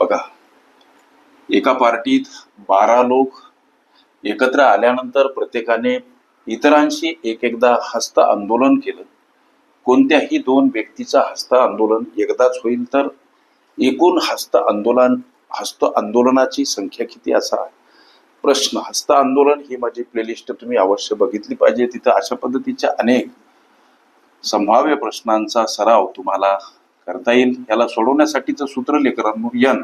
बघा, एका पार्टीत 12 लोक एकत्र आल्यानंतर प्रत्येकाने इतरांशी एकदा हस्त आंदोलन केलं. कोणत्याही दोन व्यक्तीचा हस्त आंदोलन एकदाच होईल, तर एकूण हस्त आंदोलनाची संख्या किती असा प्रश्न. हस्त आंदोलन ही माझी प्लेलिस्ट तुम्ही अवश्य बघितली पाहिजे. तिथं अशा पद्धतीच्या अनेक संभाव्य प्रश्नांचा सराव तुम्हाला करता येईल. याला सोडवण्यासाठीचं सूत्र लेकरांनो, n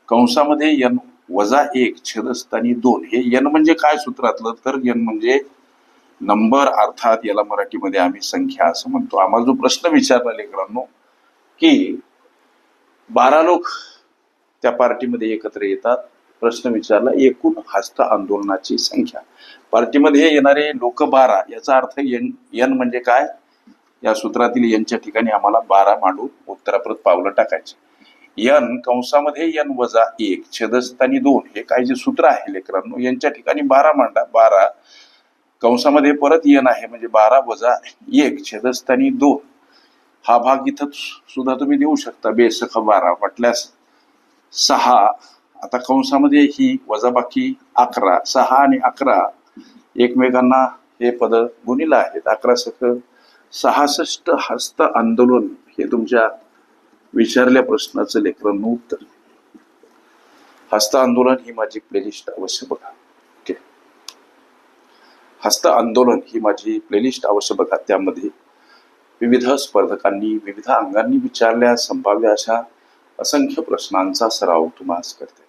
कंसामध्ये n-1 छेदस्थानी 2. हे n म्हणजे काय सूत्रातलं, तर n म्हणजे नंबर, अर्थात याला मराठीमध्ये आम्ही संख्या असं म्हणतो. आम्हाला जो प्रश्न विचारला लेकरांनो की 12 लोक त्या पार्टीमध्ये एकत्र येतात, प्रश्न विचारला एकूण हस्त आंदोलनाची संख्या. पार्टीमध्ये येणारे लोक 12, याचा अर्थ n म्हणजे काय, या सूत्रातील यांच्या ठिकाणी आम्हाला 12 मांडून उत्तराप्रत पावलं टाकायचे. n कंसामध्ये n-1 छेदस्थानी 2 हे काय जे सूत्र आहे लेकरांनो, यांच्या ठिकाणी 12 मांडा. 12 कंसामध्ये परत n आहे म्हणजे 12-1 छेदस्थानी 2. हा भाग इथं सुद्धा तुम्ही देऊ शकता. बेसख 12 म्हटल्यास 6. आता कंसामध्ये ही वजाबाकी 11. 6 आणि 11 एकमेकांना हे पद गुणिला आहेत. 11-66 हस्त आंदोलन हे तुमच्या विचारल्या प्रश्नाचं लेकरांनो उत्तर. हस्त आंदोलन ही माझी प्लेलिस्ट अवश्य बघा. ओके, हस्त आंदोलन ही माझी प्लेलिस्ट अवश्य बघा. त्यामध्ये विविध स्पर्धकांनी विविध अंगांनी विचारल्या संभाव्य अशा असंख्य प्रश्नांचा सराव तुम्हाला करते.